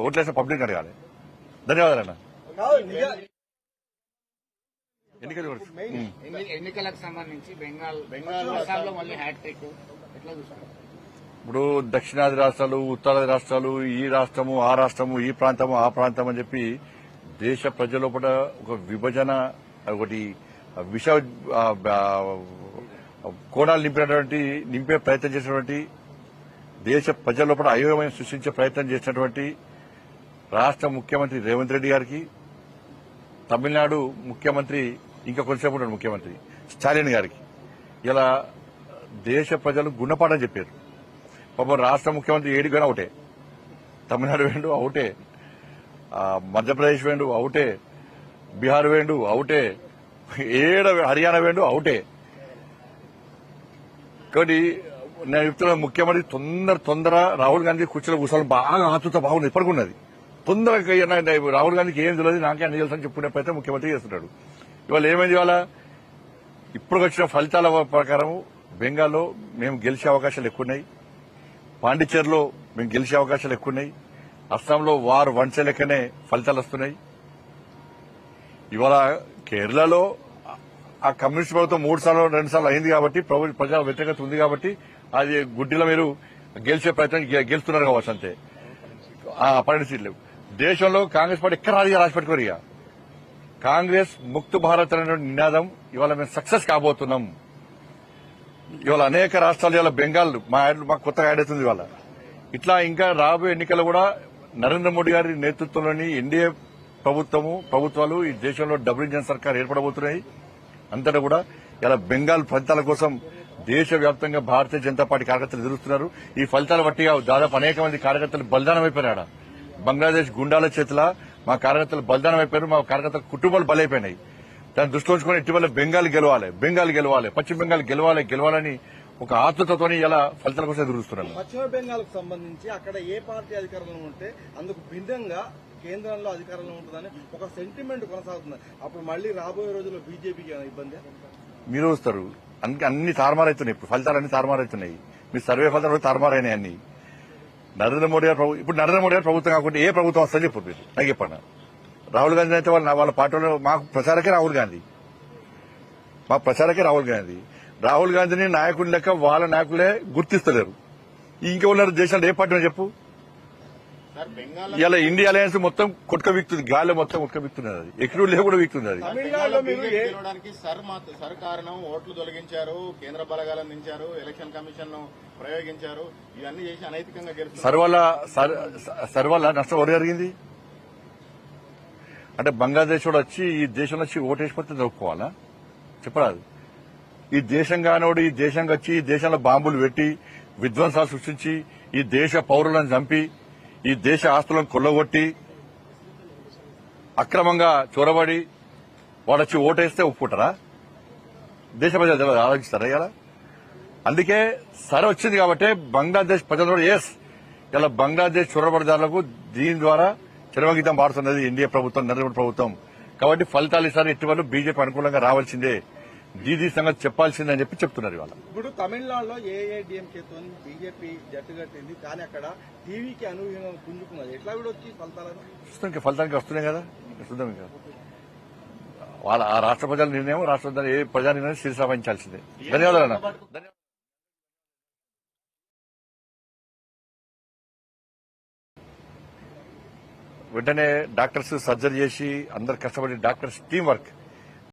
ఓట్లేసిన public అడగాలి. ధన్యవాదాలు అన్న. ఎన్నికలకు సంబంధించి బెంగాల్ అస్సాంలో మళ్ళీ హ్యాట్రిక్ ఎట్లా చూస్తారు? ఇప్పుడు దక్షిణాది రాష్ట్రాలు, ఉత్తరాది రాష్ట్రాలు, ఈ రాష్ట్రము ఆ రాష్ట్రము, ఈ ప్రాంతము ఆ ప్రాంతం అని చెప్పి దేశ ప్రజల లోపల ఒక విభజన, ఒకటి విష కోణాలు నింపే ప్రయత్నం చేసినటువంటి, దేశ ప్రజల లోపల అయోమయం సృష్టించే ప్రయత్నం చేసినటువంటి రాష్ట్ర ముఖ్యమంత్రి రేవంత్ రెడ్డి గారికి, తమిళనాడు ముఖ్యమంత్రి ఇంకా కొంచెంసేపు ఉన్నాడు ముఖ్యమంత్రి స్టాలిన్ గారికి ఇలా దేశ ప్రజలు గుణపాఠం చెప్పారు. పాపం రాష్ట్ర ముఖ్యమంత్రి ఏడికైనా ఒకటే, తమిళనాడు వేండు అవుటే, మధ్యప్రదేశ్ వేండు అవుటే, బీహార్ వేండు అవుటే, హర్యానా వేండు అవుటే. కాబట్టి నేను చెప్తున్నా, ముఖ్యమంత్రి తొందర రాహుల్ గాంధీ కూర్చొని కూర్చోవాలి, బాగా ఆతుత బాగుంది, ఇప్పటికున్నది. తొందరగా రాహుల్ గాంధీకి ఏం తెలియదు, నాకే అన్ని తెలుసు అని చెప్పుకునే ప్రయత్నం ముఖ్యమంత్రి చేస్తున్నాడు. ఇవాళ ఏమైంది? ఇవాళ ఇప్పుడు వచ్చిన ఫలితాల ప్రకారం బెంగాల్లో మేము గెలిచే అవకాశాలు ఎక్కువన్నాయి, పాండిచ్చేరిలో మేము గెలిచే అవకాశాలు ఎక్కువన్నాయి, అస్సాంలో వారు వన్సే లెక్కనే ఫలితాలు వస్తున్నాయి. ఇవాళ కేరళలో ఆ కమ్యూనిస్ట్ ప్రభుత్వం 3 సార్లు 2 సార్లు అయింది కాబట్టి, ప్రజా వ్యతిరేకత ఉంది కాబట్టి అది గుడ్డిలో మీరు గెలిచే ప్రయత్నం గెలుస్తున్నారు కావచ్చు అంతే. 12 సీట్లు దేశంలో కాంగ్రెస్ పార్టీ ఎక్కడ రాసి పెట్టుకోరు. ఇక కాంగ్రెస్ ముక్త్ భారత్ అనే నినాదం ఇవాళ మేము సక్సెస్ కాబోతున్నాం. ఇవాళ అనేక రాష్ట్రాలు, ఇవాళ బెంగాల్ మా కొత్తగా యాడ్ అవుతుంది ఇవాళ. ఇట్లా ఇంకా రాబోయే ఎన్నికలు కూడా నరేంద్ర మోడీ గారి నేతృత్వంలోని ఎన్డీఏ ప్రభుత్వాలు ఈ దేశంలో డబుల్ ఇంజన్ సర్కార్ ఏర్పడబోతున్నాయి. అంతటా కూడా ఇలా బెంగాల్ ఫలితాల కోసం దేశవ్యాప్తంగా భారతీయ జనతా పార్టీ కార్యకర్తలు ఎదురుస్తున్నారు. ఈ ఫలితాల బట్టి దాదాపు అనేక మంది కార్యకర్తలు బలిదానం అయిపోయినాడు. బంగ్లాదేశ్ గుండాల చేతుల మా కార్యకర్తలు బలిదానం అయిపోయారు, మా కార్యకర్తల కుటుంబాలు బలైపోయినాయి. దాన్ని దృష్టిలో ఉంచుకొని ఇటీవల బెంగాల్ గెలవాలి, పశ్చిమ బెంగాల్ గెలవాలని ఒక ఆతృతతోని ఇలా ఫలితాల కోసం ఎదురుస్తున్నారు. పశ్చిమ బెంగాల్ కు సంబంధించి అక్కడ ఏ పార్టీ అధికారంలో ఉంటే అందుకు భిన్నంగా కేంద్రంలో అధికారంలో ఉంటుందని ఒక సెంటిమెంట్ కొనసాగుతుంది. అప్పుడు మళ్లీ రాబోయే రోజుల్లో బీజేపీకి ఇబ్బంది మీరు వస్తారు. అన్ని తారుమారైతున్నాయి, ఇప్పుడు ఫలితాలు అన్ని తారుమారైతున్నాయి. మీ సర్వే ఫలితాలు తారుమారైనాయి అన్ని. నరేంద్ర మోడీ గారు ప్రభుత్వం కాకుండా ఏ ప్రభుత్వం వస్తుందని చెప్పు మీరు నాకు చెప్పండి. రాహుల్ గాంధీ అయితే వాళ్ళ పార్టీలో మాకు ప్రచారకే రాహుల్ గాంధీ. రాహుల్ గాంధీని నాయకుని లెక్క వాళ్ళ నాయకులే గుర్తిస్తలేరు. ఇంకెవరు దేశంలో ఏ పార్టీ చెప్పు? ఇలా ఇండియా అలయన్స్ మొత్తం కొట్టుకబీక్తుంది, గాలి మొత్తం కొట్టుకబీక్తున్నది. అది ఎక్కడ లేవు కూడా వీక్తుంది. అది సర్ కారణం ఓట్లు తొలగించారు, కేంద్ర బలగాలను దించారు, ఎలక్షన్ కమిషన్ ను ప్రయోగించారు, ఇవన్నీ చేసి అనైతికంగా సర్ వల్ల నష్టం ఎవరు జరిగింది అంటే బంగ్లాదేశ్ వాడు వచ్చి ఈ దేశంలో వచ్చి ఓటేసిపోతే దొరుకుకోవాలా చెప్పరాదు. ఈ దేశం కానోడు ఈ దేశంగా వచ్చి ఈ దేశంలో బాంబులు పెట్టి విధ్వంసాలు సృష్టించి ఈ దేశ పౌరులను చంపి ఈ దేశ ఆస్తులను కొల్లగొట్టి అక్రమంగా చొరబడి వాడొచ్చి ఓటేస్తే ఒప్పుకుంటారా? దేశ ప్రజలు ఆలోచిస్తారా? ఇలా అందుకే సరే వచ్చింది కాబట్టి బంగ్లాదేశ్ ప్రజలు కూడా ఇలా బంగ్లాదేశ్ చొరబడిదారులకు దీని ద్వారా చిరవగీతం పాడుతున్నది ఇండియా ప్రభుత్వం, నరేంద్ర ప్రభుత్వం. కాబట్టి ఫలితాలు ఈసారి ఇటీవల బీజేపీ అనుకూలంగా రావాల్సిందే, దీదీ సంగతి చెప్పాల్సిందే అని చెప్పి చెప్తున్నారు. ఇవాళ ఇప్పుడు తమిళనాడులో ఏఐడిఎంకేతో బీజేపీ జట్టు కట్టింది, కానీ అక్కడ టీవీకి అనూహ్యంగా పుంజుకున్నది. ఎట్లా కూడా వచ్చి ఫలితాలను చూస్తాం, ఫలితానికి వస్తున్నాయి కదా, చూద్దాం. ఇంకా వాళ్ళ ఆ రాష్ట్ర ప్రజల నిర్ణయం, రాష్ట్ర ఏ ప్రజా నిర్ణయం శిరస వహించాల్సిందే. ధన్యవాదాలు అన్న. వెంటనే డాక్టర్స్ సర్జరీ చేసి అందరు కష్టపడి డాక్టర్స్ టీం వర్క్